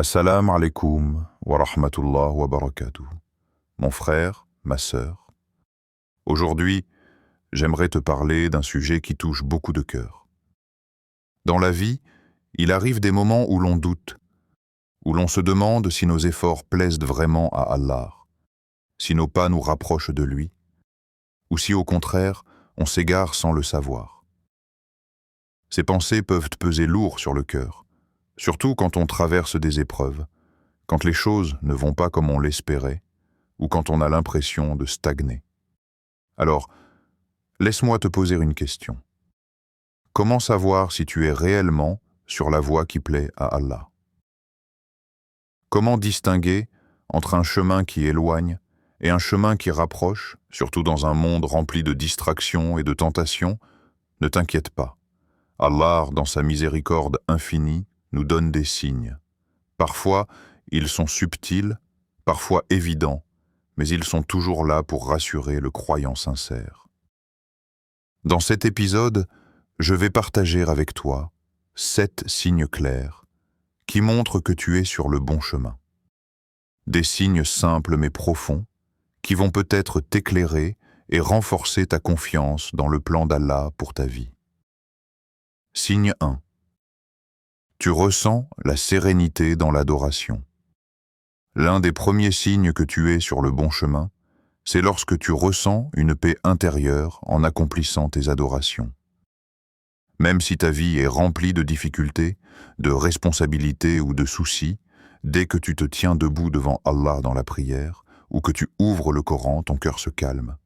Assalamu alaikum wa rahmatullah wa barakatuh. Mon frère, ma sœur, aujourd'hui, j'aimerais te parler d'un sujet qui touche beaucoup de cœurs. Dans la vie, il arrive des moments où l'on doute, où l'on se demande si nos efforts plaisent vraiment à Allah, si nos pas nous rapprochent de lui, ou si au contraire, on s'égare sans le savoir. Ces pensées peuvent peser lourd sur le cœur, surtout quand on traverse des épreuves, quand les choses ne vont pas comme on l'espérait, ou quand on a l'impression de stagner. Alors, laisse-moi te poser une question. Comment savoir si tu es réellement sur la voie qui plaît à Allah? Comment distinguer entre un chemin qui éloigne et un chemin qui rapproche, surtout dans un monde rempli de distractions et de tentations? Ne t'inquiète pas. Allah, dans sa miséricorde infinie, nous donne des signes. Parfois, ils sont subtils, parfois évidents, mais ils sont toujours là pour rassurer le croyant sincère. Dans cet épisode, je vais partager avec toi 7 signes clairs qui montrent que tu es sur le bon chemin. Des signes simples mais profonds qui vont peut-être t'éclairer et renforcer ta confiance dans le plan d'Allah pour ta vie. Signe 1. Tu ressens la sérénité dans l'adoration. L'un des premiers signes que tu es sur le bon chemin, c'est lorsque tu ressens une paix intérieure en accomplissant tes adorations. Même si ta vie est remplie de difficultés, de responsabilités ou de soucis, dès que tu te tiens debout devant Allah dans la prière, ou que tu ouvres le Coran, ton cœur se calme.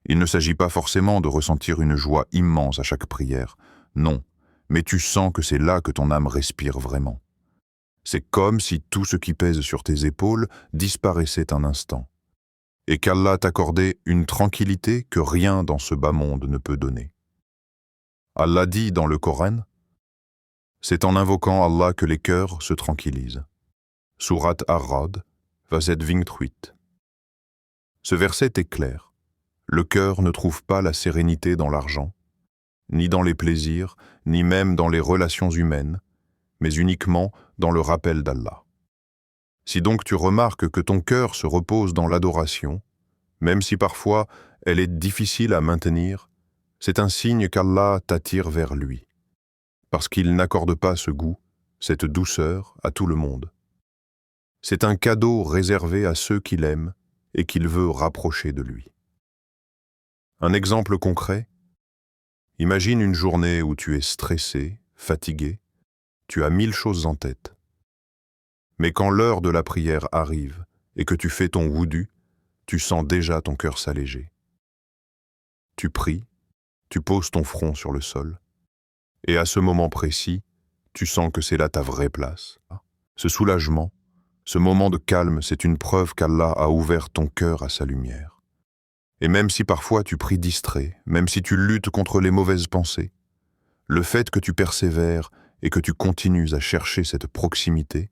Il ne s'agit pas forcément de ressentir une joie immense à chaque prière, non, mais tu sens que c'est là que ton âme respire vraiment. C'est comme si tout ce qui pèse sur tes épaules disparaissait un instant, et qu'Allah t'accordait une tranquillité que rien dans ce bas monde ne peut donner. Allah dit dans le Coran, « C'est en invoquant Allah que les cœurs se tranquillisent. » Surat Ar-Ra'd, verset 28. Ce verset est clair. Le cœur ne trouve pas la sérénité dans l'argent, ni dans les plaisirs, ni même dans les relations humaines, mais uniquement dans le rappel d'Allah. Si donc tu remarques que ton cœur se repose dans l'adoration, même si parfois elle est difficile à maintenir, c'est un signe qu'Allah t'attire vers lui, parce qu'il n'accorde pas ce goût, cette douceur à tout le monde. C'est un cadeau réservé à ceux qu'il aime et qu'il veut rapprocher de lui. Un exemple concret, imagine une journée où tu es stressé, fatigué, tu as 1000 choses en tête. Mais quand l'heure de la prière arrive et que tu fais ton wudu, tu sens déjà ton cœur s'alléger. Tu pries, tu poses ton front sur le sol, et à ce moment précis, tu sens que c'est là ta vraie place. Ce soulagement, ce moment de calme, c'est une preuve qu'Allah a ouvert ton cœur à sa lumière. Et même si parfois tu pries distrait, même si tu luttes contre les mauvaises pensées, le fait que tu persévères et que tu continues à chercher cette proximité,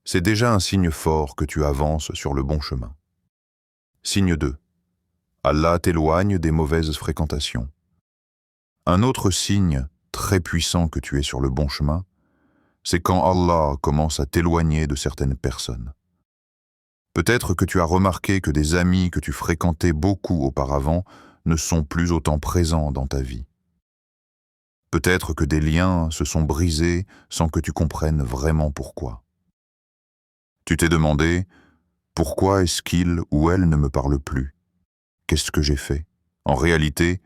c'est déjà un signe fort que tu avances sur le bon chemin. Signe 2. Allah t'éloigne des mauvaises fréquentations. Un autre signe très puissant que tu es sur le bon chemin, c'est quand Allah commence à t'éloigner de certaines personnes. Peut-être que tu as remarqué que des amis que tu fréquentais beaucoup auparavant ne sont plus autant présents dans ta vie. Peut-être que des liens se sont brisés sans que tu comprennes vraiment pourquoi. Tu t'es demandé « Pourquoi est-ce qu'il ou elle ne me parle plus? Qu'est-ce que j'ai fait ?» En réalité,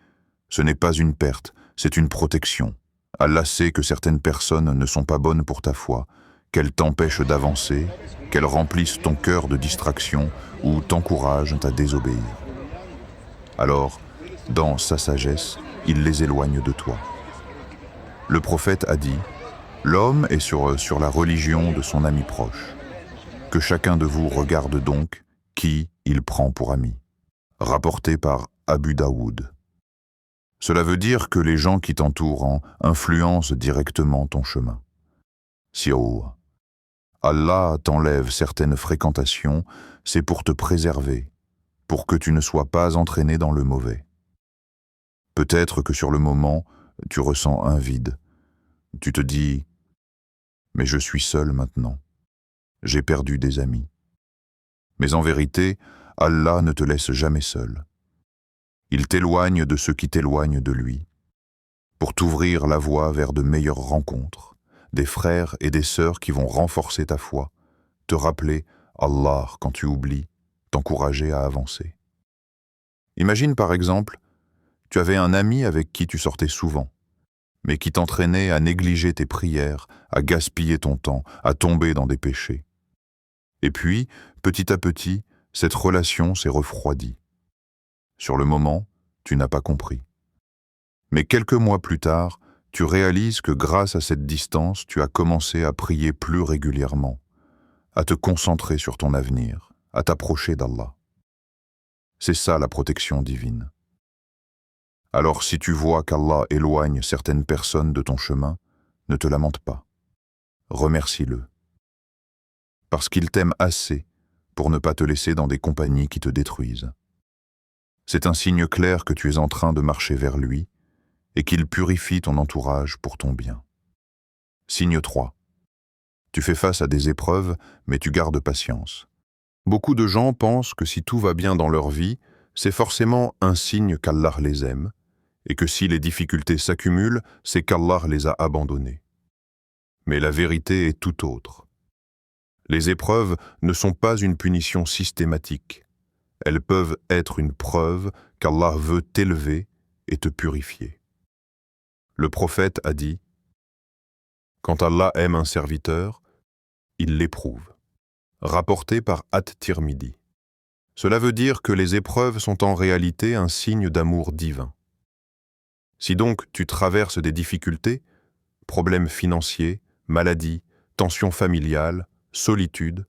ce n'est pas une perte, c'est une protection. Allah sait que certaines personnes ne sont pas bonnes pour ta foi, qu'elles t'empêchent d'avancer, qu'elles remplissent ton cœur de distraction ou t'encouragent à désobéir. Alors, dans sa sagesse, il les éloigne de toi. Le prophète a dit « L'homme est sur la religion de son ami proche. Que chacun de vous regarde donc qui il prend pour ami. » Rapporté par Abu Daoud. Cela veut dire que les gens qui t'entourent influencent directement ton chemin. Si Allah t'enlève certaines fréquentations, c'est pour te préserver, pour que tu ne sois pas entraîné dans le mauvais. Peut-être que sur le moment, tu ressens un vide. Tu te dis « Mais je suis seul maintenant. j'ai perdu des amis. Mais en vérité, Allah ne te laisse jamais seul. Il t'éloigne de ceux qui t'éloignent de lui, pour t'ouvrir la voie vers de meilleures rencontres, des frères et des sœurs qui vont renforcer ta foi, te rappeler Allah quand tu oublies, t'encourager à avancer. Imagine par exemple, tu avais un ami avec qui tu sortais souvent, mais qui t'entraînait à négliger tes prières, à gaspiller ton temps, à tomber dans des péchés. Et puis, petit à petit, cette relation s'est refroidie. Sur le moment, tu n'as pas compris. Mais quelques mois plus tard, tu réalises que grâce à cette distance, tu as commencé à prier plus régulièrement, à te concentrer sur ton avenir, à t'approcher d'Allah. C'est ça la protection divine. Alors si tu vois qu'Allah éloigne certaines personnes de ton chemin, ne te lamente pas. Remercie-le. Parce qu'il t'aime assez pour ne pas te laisser dans des compagnies qui te détruisent. C'est un signe clair que tu es en train de marcher vers lui et qu'il purifie ton entourage pour ton bien. Signe 3. Tu fais face à des épreuves, mais tu gardes patience. Beaucoup de gens pensent que si tout va bien dans leur vie, c'est forcément un signe qu'Allah les aime, et que si les difficultés s'accumulent, c'est qu'Allah les a abandonnés. Mais la vérité est tout autre. Les épreuves ne sont pas une punition systématique. Elles peuvent être une preuve qu'Allah veut t'élever et te purifier. Le prophète a dit « Quand Allah aime un serviteur, il l'éprouve » rapporté par At-Tirmidhi. Cela veut dire que les épreuves sont en réalité un signe d'amour divin. Si donc tu traverses des difficultés, problèmes financiers, maladies, tensions familiales, solitude,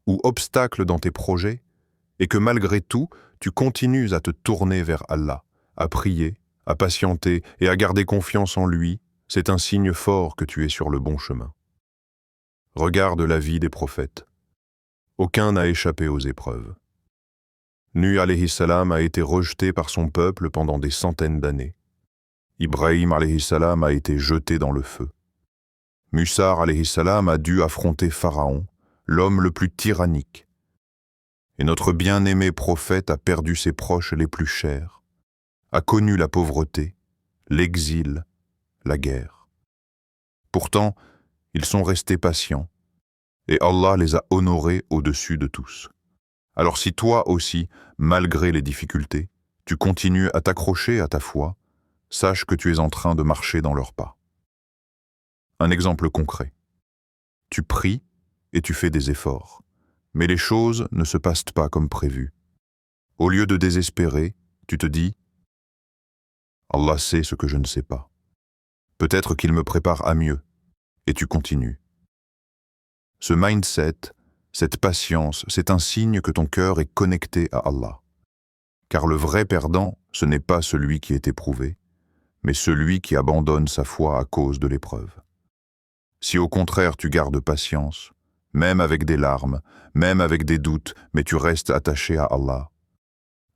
ou obstacles dans tes projets, et que malgré tout, tu continues à te tourner vers Allah, à prier, à patienter et à garder confiance en lui, c'est un signe fort que tu es sur le bon chemin. Regarde la vie des prophètes. Aucun n'a échappé aux épreuves. Nuh alayhi salam a été rejeté par son peuple pendant des centaines d'années. Ibrahim alayhi salam a été jeté dans le feu. Musa alayhi salam a dû affronter Pharaon, l'homme le plus tyrannique. Et notre bien-aimé prophète a perdu ses proches les plus chers, a connu la pauvreté, l'exil, la guerre. Pourtant, ils sont restés patients, et Allah les a honorés au-dessus de tous. Alors si toi aussi, malgré les difficultés, tu continues à t'accrocher à ta foi, sache que tu es en train de marcher dans leurs pas. Un exemple concret. Tu pries et tu fais des efforts, mais les choses ne se passent pas comme prévu. Au lieu de désespérer, tu te dis « Allah sait ce que je ne sais pas. Peut-être qu'il me prépare à mieux. » Et tu continues. Ce mindset, cette patience, c'est un signe que ton cœur est connecté à Allah. Car le vrai perdant, ce n'est pas celui qui est éprouvé, mais celui qui abandonne sa foi à cause de l'épreuve. Si au contraire tu gardes patience, même avec des larmes, même avec des doutes, mais tu restes attaché à Allah,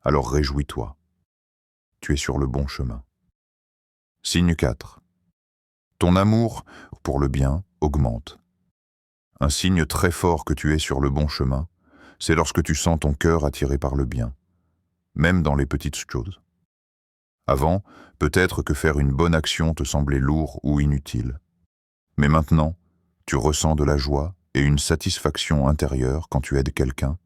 alors réjouis-toi. Tu es sur le bon chemin. Signe 4. Ton amour pour le bien augmente. Un signe très fort que tu es sur le bon chemin, c'est lorsque tu sens ton cœur attiré par le bien, même dans les petites choses. Avant, peut-être que faire une bonne action te semblait lourd ou inutile. Mais maintenant, tu ressens de la joie et une satisfaction intérieure quand tu aides quelqu'un,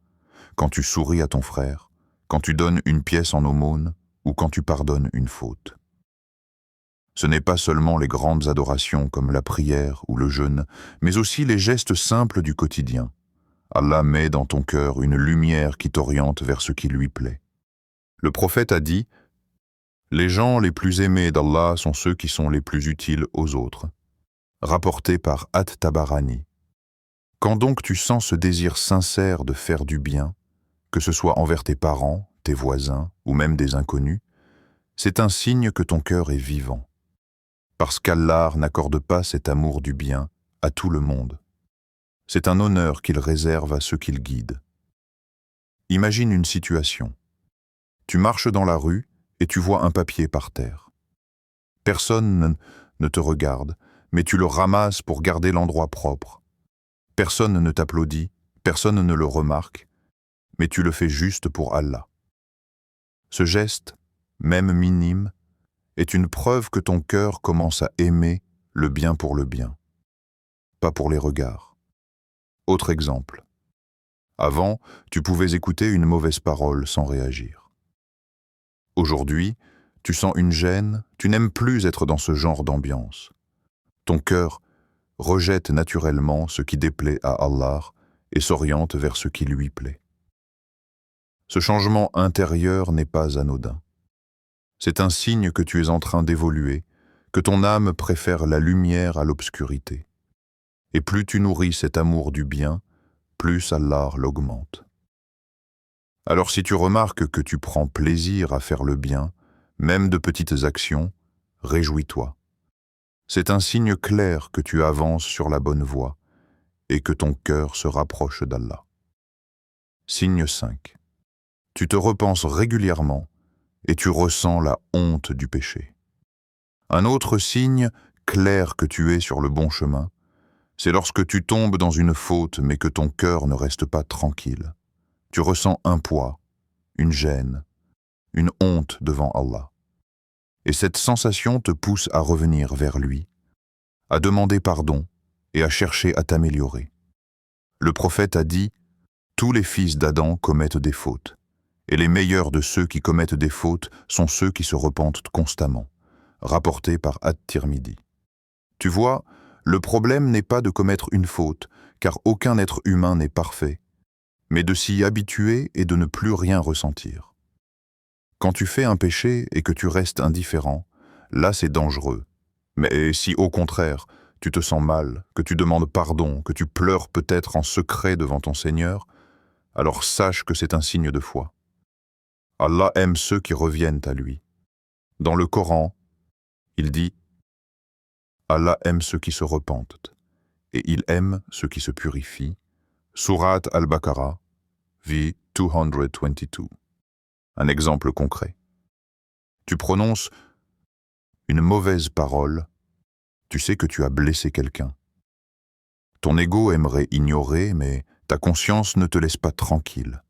quand tu souris à ton frère, quand tu donnes une pièce en aumône ou quand tu pardonnes une faute. Ce n'est pas seulement les grandes adorations comme la prière ou le jeûne, mais aussi les gestes simples du quotidien. Allah met dans ton cœur une lumière qui t'oriente vers ce qui lui plaît. Le prophète a dit « Les gens les plus aimés d'Allah sont ceux qui sont les plus utiles aux autres », rapporté par At-Tabarani. Quand donc tu sens ce désir sincère de faire du bien, que ce soit envers tes parents, tes voisins ou même des inconnus, c'est un signe que ton cœur est vivant. Parce qu'Allah n'accorde pas cet amour du bien à tout le monde. C'est un honneur qu'il réserve à ceux qu'il guide. Imagine une situation. Tu marches dans la rue et tu vois un papier par terre. Personne ne te regarde, mais tu le ramasses pour garder l'endroit propre. Personne ne t'applaudit, personne ne le remarque, mais tu le fais juste pour Allah. Ce geste, même minime, est une preuve que ton cœur commence à aimer le bien pour le bien, pas pour les regards. Autre exemple. Avant, tu pouvais écouter une mauvaise parole sans réagir. Aujourd'hui, tu sens une gêne, tu n'aimes plus être dans ce genre d'ambiance. Ton cœur rejette naturellement ce qui déplaît à Allah et s'oriente vers ce qui lui plaît. Ce changement intérieur n'est pas anodin. C'est un signe que tu es en train d'évoluer, que ton âme préfère la lumière à l'obscurité. Et plus tu nourris cet amour du bien, plus Allah l'augmente. Alors si tu remarques que tu prends plaisir à faire le bien, même de petites actions, réjouis-toi. C'est un signe clair que tu avances sur la bonne voie et que ton cœur se rapproche d'Allah. Signe 5. Tu te repenses régulièrement et tu ressens la honte du péché. Un autre signe clair que tu es sur le bon chemin, c'est lorsque tu tombes dans une faute mais que ton cœur ne reste pas tranquille. Tu ressens un poids, une gêne, une honte devant Allah. Et cette sensation te pousse à revenir vers lui, à demander pardon et à chercher à t'améliorer. Le prophète a dit « Tous les fils d'Adam commettent des fautes, et les meilleurs de ceux qui commettent des fautes sont ceux qui se repentent constamment. » Rapporté par At-Tirmidhi. Tu vois, le problème n'est pas de commettre une faute, car aucun être humain n'est parfait, mais de s'y habituer et de ne plus rien ressentir. Quand tu fais un péché et que tu restes indifférent, là c'est dangereux. Mais si au contraire, tu te sens mal, que tu demandes pardon, que tu pleures peut-être en secret devant ton Seigneur, alors sache que c'est un signe de foi. Allah aime ceux qui reviennent à lui. Dans le Coran, il dit « Allah aime ceux qui se repentent, et il aime ceux qui se purifient. » Surat Al-Baqarah, v. 222. Un exemple concret. Tu prononces une mauvaise parole, tu sais que tu as blessé quelqu'un. Ton ego aimerait ignorer, mais ta conscience ne te laisse pas tranquille.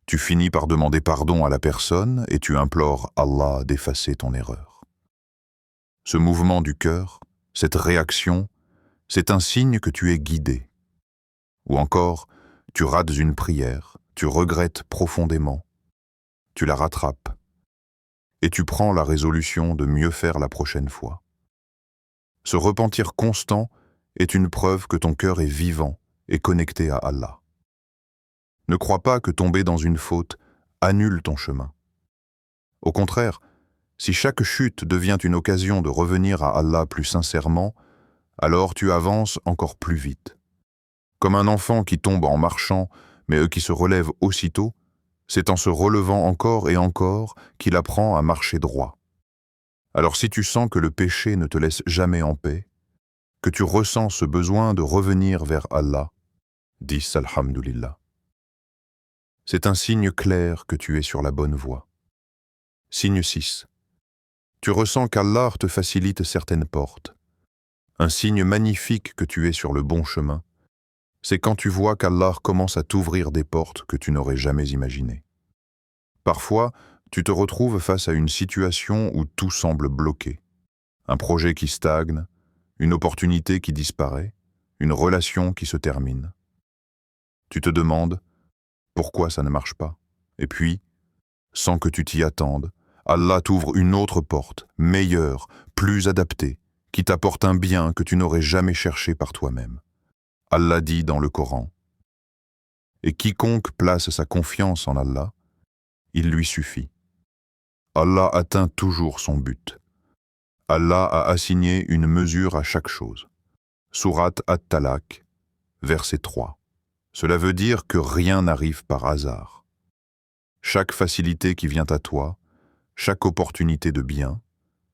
Tu finis par demander pardon à la personne et tu implores Allah d'effacer ton erreur. Ce mouvement du cœur, cette réaction, c'est un signe que tu es guidé. Ou encore, tu rates une prière, tu regrettes profondément, tu la rattrapes, et tu prends la résolution de mieux faire la prochaine fois. Ce repentir constant est une preuve que ton cœur est vivant et connecté à Allah. Ne crois pas que tomber dans une faute annule ton chemin. Au contraire, si chaque chute devient une occasion de revenir à Allah plus sincèrement, alors tu avances encore plus vite. Comme un enfant qui tombe en marchant, mais qui se relève aussitôt, c'est en se relevant encore et encore qu'il apprend à marcher droit. Alors si tu sens que le péché ne te laisse jamais en paix, que tu ressens ce besoin de revenir vers Allah, dis Alhamdulillah. C'est un signe clair que tu es sur la bonne voie. Signe 6. Tu ressens qu'Allah te facilite certaines portes. Un signe magnifique que tu es sur le bon chemin, c'est quand tu vois qu'Allah commence à t'ouvrir des portes que tu n'aurais jamais imaginées. Parfois, tu te retrouves face à une situation où tout semble bloqué. Un projet qui stagne, une opportunité qui disparaît, une relation qui se termine. Tu te demandes pourquoi ça ne marche pas. Et puis, sans que tu t'y attendes, Allah t'ouvre une autre porte, meilleure, plus adaptée, qui t'apporte un bien que tu n'aurais jamais cherché par toi-même. Allah dit dans le Coran « Et quiconque place sa confiance en Allah, il lui suffit. Allah atteint toujours son but. Allah a assigné une mesure à chaque chose. » Surat At-Talaq, verset 3. Cela veut dire que rien n'arrive par hasard. Chaque facilité qui vient à toi, chaque opportunité de bien,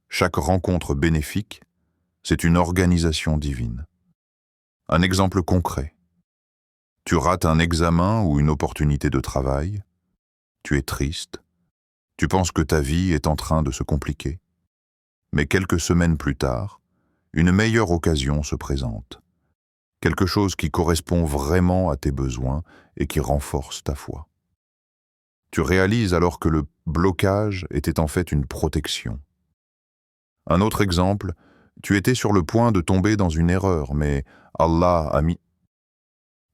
chaque rencontre bénéfique, c'est une organisation divine. Un exemple concret. Tu rates un examen ou une opportunité de travail, tu es triste, tu penses que ta vie est en train de se compliquer. Mais quelques semaines plus tard, une meilleure occasion se présente. quelque chose qui correspond vraiment à tes besoins et qui renforce ta foi. Tu réalises alors que le blocage était en fait une protection. Un autre exemple, tu étais sur le point de tomber dans une erreur, mais Allah a mis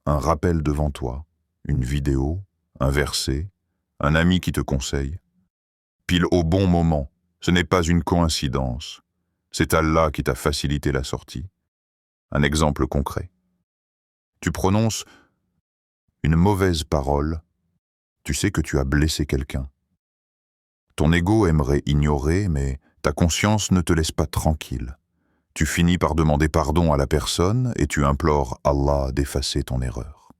un rappel devant toi, une vidéo, un verset, un ami qui te conseille. Pile au bon moment, ce n'est pas une coïncidence. C'est Allah qui t'a facilité la sortie. Un exemple concret. Tu prononces une mauvaise parole, tu sais que tu as blessé quelqu'un. Ton ego aimerait ignorer, mais ta conscience ne te laisse pas tranquille. Tu finis par demander pardon à la personne et tu implores Allah d'effacer ton erreur.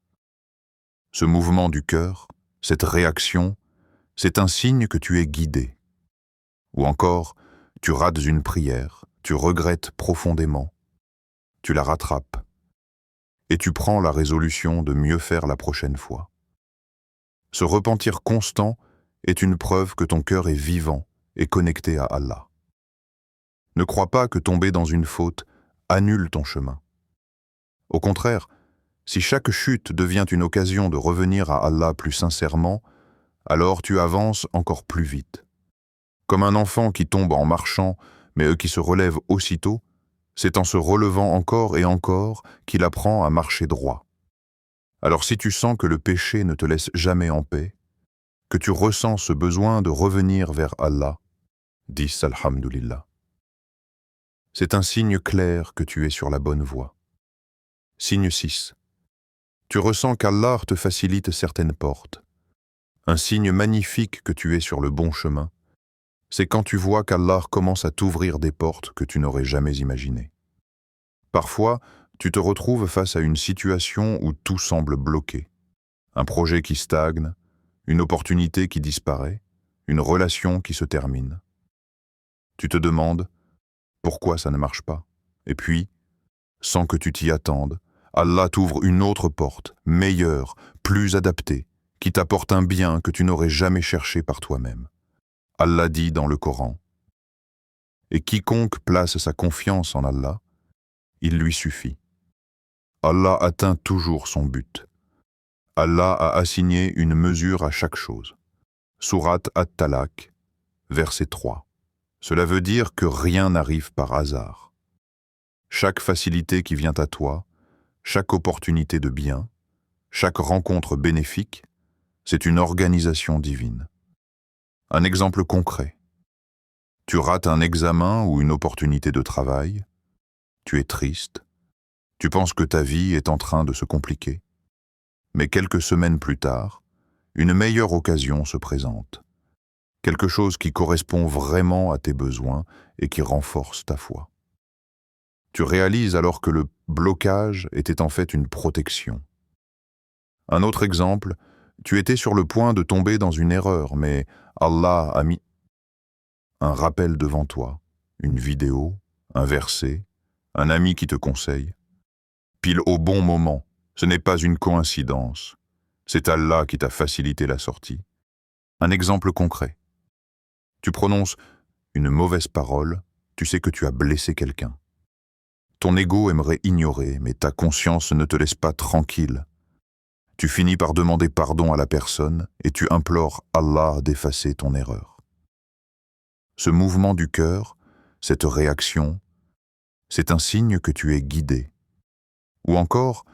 Ce mouvement du cœur, cette réaction, c'est un signe que tu es guidé. Ou encore, tu rates une prière, tu regrettes profondément, tu la rattrapes et tu prends la résolution de mieux faire la prochaine fois. Ce repentir constant est une preuve que ton cœur est vivant et connecté à Allah. Ne crois pas que tomber dans une faute annule ton chemin. Au contraire, si chaque chute devient une occasion de revenir à Allah plus sincèrement, alors tu avances encore plus vite. Comme un enfant qui tombe en marchant, mais qui se relève aussitôt, c'est en se relevant encore et encore qu'il apprend à marcher droit. Alors si tu sens que le péché ne te laisse jamais en paix, que tu ressens ce besoin de revenir vers Allah, dis Alhamdulillah. C'est un signe clair que tu es sur la bonne voie. Signe 6. Tu ressens qu'Allah te facilite certaines portes. Un signe magnifique que tu es sur le bon chemin, c'est quand tu vois qu'Allah commence à t'ouvrir des portes que tu n'aurais jamais imaginées. Parfois, tu te retrouves face à une situation où tout semble bloqué. Un projet qui stagne, une opportunité qui disparaît, une relation qui se termine. Tu te demandes pourquoi ça ne marche pas. Et puis, sans que tu t'y attendes, Allah t'ouvre une autre porte, meilleure, plus adaptée, qui t'apporte un bien que tu n'aurais jamais cherché par toi-même. Allah dit dans le Coran, « Et quiconque place sa confiance en Allah, il lui suffit. Allah atteint toujours son but. Allah a assigné une mesure à chaque chose. » Sourate At-Talaq, verset 3. Cela veut dire que rien n'arrive par hasard. Chaque facilité qui vient à toi, chaque opportunité de bien, chaque rencontre bénéfique, c'est une organisation divine. Un exemple concret. Tu rates un examen ou une opportunité de travail, tu es triste, tu penses que ta vie est en train de se compliquer. Mais quelques semaines plus tard, une meilleure occasion se présente. Quelque chose qui correspond vraiment à tes besoins et qui renforce ta foi. Tu réalises alors que le blocage était en fait une protection. Un autre exemple, tu étais sur le point de tomber dans une erreur, mais Allah a mis un rappel devant toi, une vidéo, un verset, un ami qui te conseille. Pile au bon moment, ce n'est pas une coïncidence. C'est Allah qui t'a facilité la sortie. Un exemple concret. Tu prononces une mauvaise parole, tu sais que tu as blessé quelqu'un. Ton ego aimerait ignorer, mais ta conscience ne te laisse pas tranquille. Tu finis par demander pardon à la personne et tu implores Allah d'effacer ton erreur. Ce mouvement du cœur, cette réaction, c'est un signe que tu es guidé. Ou encore,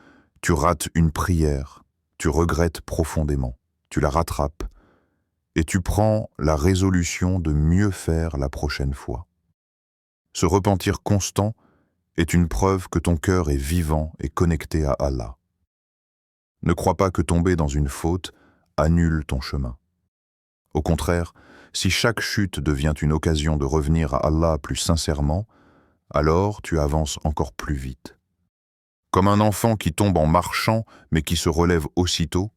tu rates une prière, tu regrettes profondément, tu la rattrapes et tu prends la résolution de mieux faire la prochaine fois. Ce repentir constant est une preuve que ton cœur est vivant et connecté à Allah. Ne crois pas que tomber dans une faute annule ton chemin. Au contraire, si chaque chute devient une occasion de revenir à Allah plus sincèrement, alors tu avances encore plus vite. Comme un enfant qui tombe en marchant mais qui se relève aussitôt,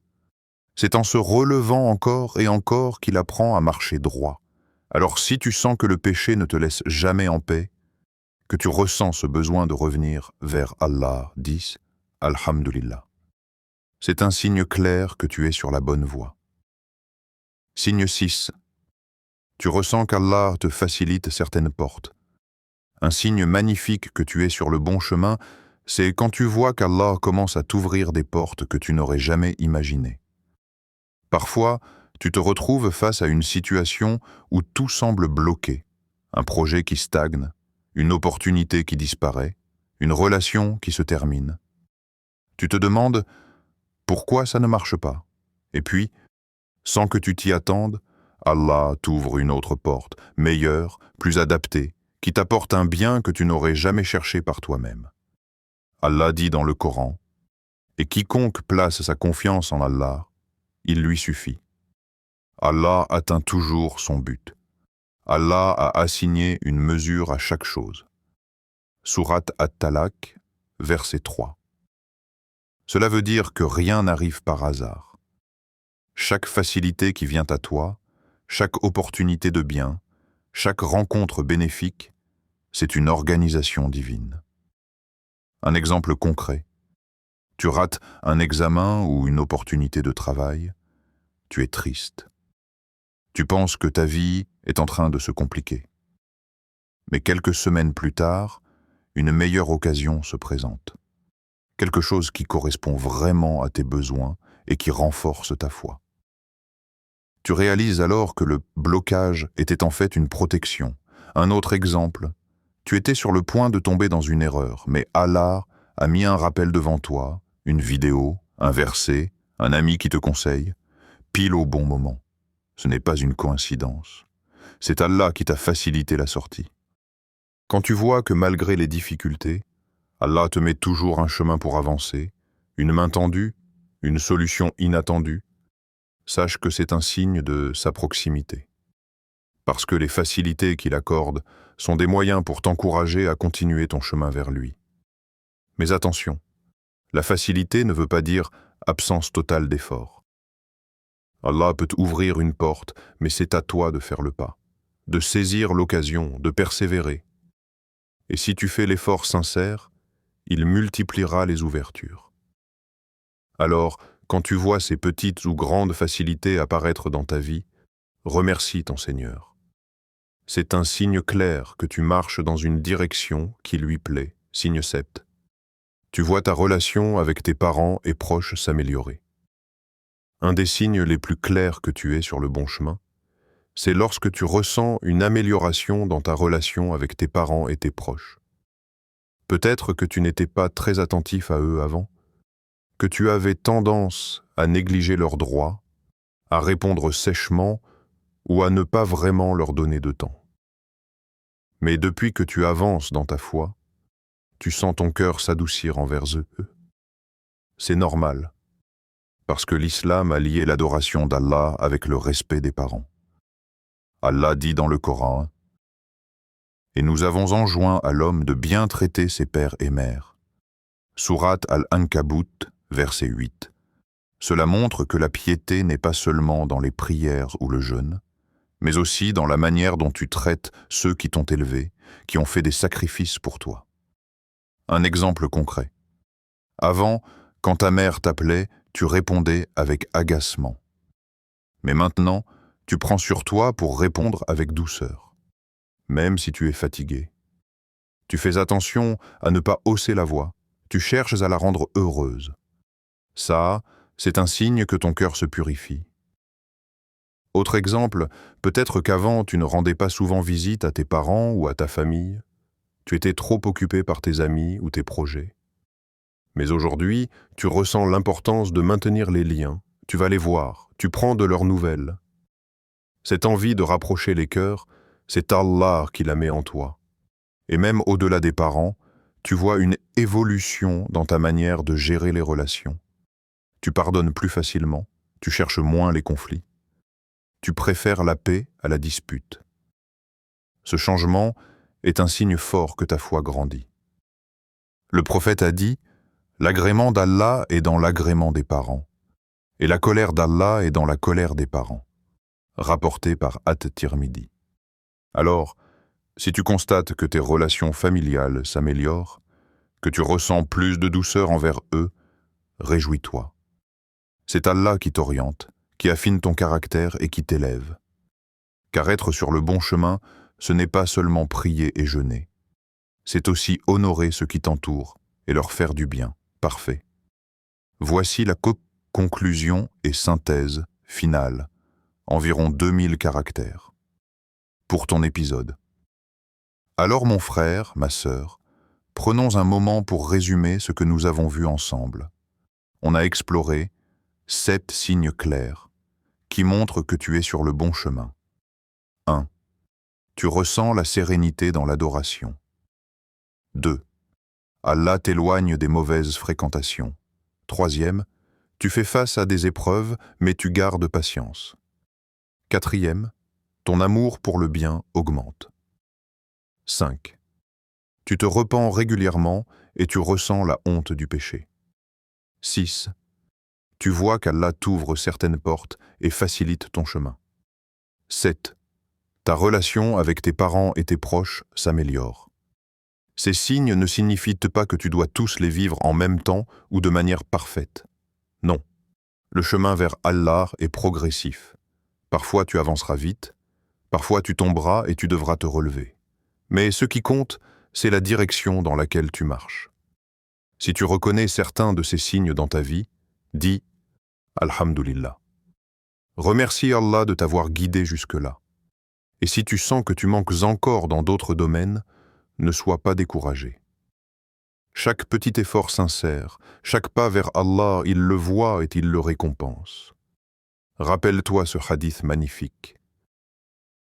c'est en se relevant encore et encore qu'il apprend à marcher droit. Alors si tu sens que le péché ne te laisse jamais en paix, que tu ressens ce besoin de revenir vers Allah, dis Alhamdulillah. C'est un signe clair que tu es sur la bonne voie. Signe 6. Tu ressens qu'Allah te facilite certaines portes. Un signe magnifique que tu es sur le bon chemin, C'est quand tu vois qu'Allah commence à t'ouvrir des portes que tu n'aurais jamais imaginées. Parfois, tu te retrouves face à une situation où tout semble bloqué, un projet qui stagne, une opportunité qui disparaît, une relation qui se termine. Tu te demandes pourquoi ça ne marche pas. Et puis, sans que tu t'y attendes, Allah t'ouvre une autre porte, meilleure, plus adaptée, qui t'apporte un bien que tu n'aurais jamais cherché par toi-même. Allah dit dans le Coran, « Et quiconque place sa confiance en Allah, il lui suffit. » Allah atteint toujours son but. Allah a assigné une mesure à chaque chose. Sourate At-Talaq, verset 3. Cela veut dire que rien n'arrive par hasard. Chaque facilité qui vient à toi, chaque opportunité de bien, chaque rencontre bénéfique, c'est une organisation divine. Un exemple concret. Tu rates un examen ou une opportunité de travail, tu es triste. Tu penses que ta vie est en train de se compliquer. Mais quelques semaines plus tard, une meilleure occasion se présente. Quelque chose qui correspond vraiment à tes besoins et qui renforce ta foi. Tu réalises alors que le blocage était en fait une protection. Un autre exemple, tu étais sur le point de tomber dans une erreur, mais Allah a mis un rappel devant toi, une vidéo, un verset, un ami qui te conseille, pile au bon moment. Ce n'est pas une coïncidence. C'est Allah qui t'a facilité la sortie. Quand tu vois que malgré les difficultés, Allah te met toujours un chemin pour avancer, une main tendue, une solution inattendue, sache que c'est un signe de sa proximité. Parce que les facilités qu'il accorde sont des moyens pour t'encourager à continuer ton chemin vers lui. Mais attention, la facilité ne veut pas dire absence totale d'effort. Allah peut ouvrir une porte, mais c'est à toi de faire le pas, de saisir l'occasion, de persévérer. Et si tu fais l'effort sincère, il multipliera les ouvertures. Alors, quand tu vois ces petites ou grandes facilités apparaître dans ta vie, remercie ton Seigneur. C'est un signe clair que tu marches dans une direction qui lui plaît, signe 7. Tu vois ta relation avec tes parents et proches s'améliorer. Un des signes les plus clairs que tu es sur le bon chemin, c'est lorsque tu ressens une amélioration dans ta relation avec tes parents et tes proches. Peut-être que tu n'étais pas très attentif à eux avant, que tu avais tendance à négliger leurs droits, à répondre sèchement ou à ne pas vraiment leur donner de temps. Mais depuis que tu avances dans ta foi, tu sens ton cœur s'adoucir envers eux. C'est normal, parce que l'islam a lié l'adoration d'Allah avec le respect des parents. Allah dit dans le Coran, « Et nous avons enjoint à l'homme de bien traiter ses pères et mères. » Sourate Al-Ankabut, verset 8. Cela montre que la piété n'est pas seulement dans les prières ou le jeûne, mais aussi dans la manière dont tu traites ceux qui t'ont élevé, qui ont fait des sacrifices pour toi. Un exemple concret. Avant, quand ta mère t'appelait, tu répondais avec agacement. Mais maintenant, tu prends sur toi pour répondre avec douceur, même si tu es fatigué. Tu fais attention à ne pas hausser la voix, tu cherches à la rendre heureuse. Ça, c'est un signe que ton cœur se purifie. Autre exemple, peut-être qu'avant tu ne rendais pas souvent visite à tes parents ou à ta famille. Tu étais trop occupé par tes amis ou tes projets. Mais aujourd'hui, tu ressens l'importance de maintenir les liens, tu vas les voir, tu prends de leurs nouvelles. Cette envie de rapprocher les cœurs, c'est Allah qui la met en toi. Et même au-delà des parents, tu vois une évolution dans ta manière de gérer les relations. Tu pardonnes plus facilement, tu cherches moins les conflits. Tu préfères la paix à la dispute. Ce changement est un signe fort que ta foi grandit. Le prophète a dit « L'agrément d'Allah est dans l'agrément des parents, et la colère d'Allah est dans la colère des parents. » Rapporté par At-Tirmidhi. Alors, si tu constates que tes relations familiales s'améliorent, que tu ressens plus de douceur envers eux, réjouis-toi. C'est Allah qui t'oriente, qui affine ton caractère et qui t'élève. Car être sur le bon chemin, ce n'est pas seulement prier et jeûner. C'est aussi honorer ceux qui t'entourent et leur faire du bien. Parfait. Voici la conclusion et synthèse finale, environ 2000 caractères, pour ton épisode. Alors mon frère, ma sœur, prenons un moment pour résumer ce que nous avons vu ensemble. On a exploré 7 signes clairs qui montrent que tu es sur le bon chemin. 1. Tu ressens la sérénité dans l'adoration. 2. Allah t'éloigne des mauvaises fréquentations. 3e, tu fais face à des épreuves, mais tu gardes patience. 4e, ton amour pour le bien augmente. 5. Tu te repens régulièrement et tu ressens la honte du péché. 6. Tu vois qu'Allah t'ouvre certaines portes et facilite ton chemin. 7. Ta relation avec tes parents et tes proches s'améliore. Ces signes ne signifient pas que tu dois tous les vivre en même temps ou de manière parfaite. Non. Le chemin vers Allah est progressif. Parfois tu avanceras vite, parfois tu tomberas et tu devras te relever. Mais ce qui compte, c'est la direction dans laquelle tu marches. Si tu reconnais certains de ces signes dans ta vie, dis « Alhamdulillah ». Remercie Allah de t'avoir guidé jusque-là. Et si tu sens que tu manques encore dans d'autres domaines, ne sois pas découragé. Chaque petit effort sincère, chaque pas vers Allah, il le voit et il le récompense. Rappelle-toi ce hadith magnifique.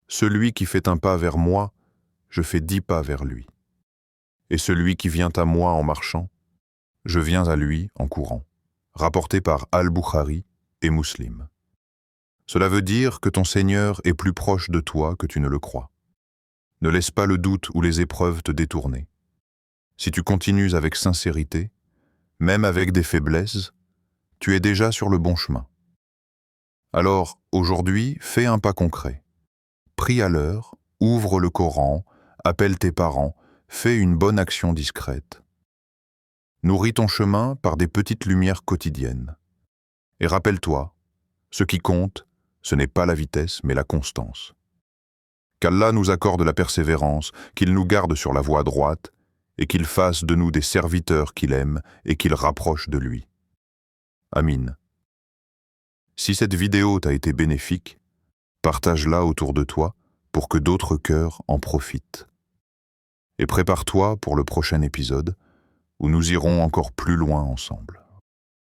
Celui qui fait un pas vers moi, je fais 10 pas vers lui. Et celui qui vient à moi en marchant, je viens à lui en courant. Rapporté par Al-Bukhari et Muslim. Cela veut dire que ton Seigneur est plus proche de toi que tu ne le crois. Ne laisse pas le doute ou les épreuves te détourner. Si tu continues avec sincérité, même avec des faiblesses, tu es déjà sur le bon chemin. Alors, aujourd'hui, fais un pas concret. Prie à l'heure, ouvre le Coran, appelle tes parents, fais une bonne action discrète. Nourris ton chemin par des petites lumières quotidiennes. Et rappelle-toi, ce qui compte, ce n'est pas la vitesse, mais la constance. Qu'Allah nous accorde la persévérance, qu'il nous garde sur la voie droite, et qu'il fasse de nous des serviteurs qu'il aime et qu'il rapproche de lui. Amin. Si cette vidéo t'a été bénéfique, partage-la autour de toi pour que d'autres cœurs en profitent. Et prépare-toi pour le prochain épisode où nous irons encore plus loin ensemble.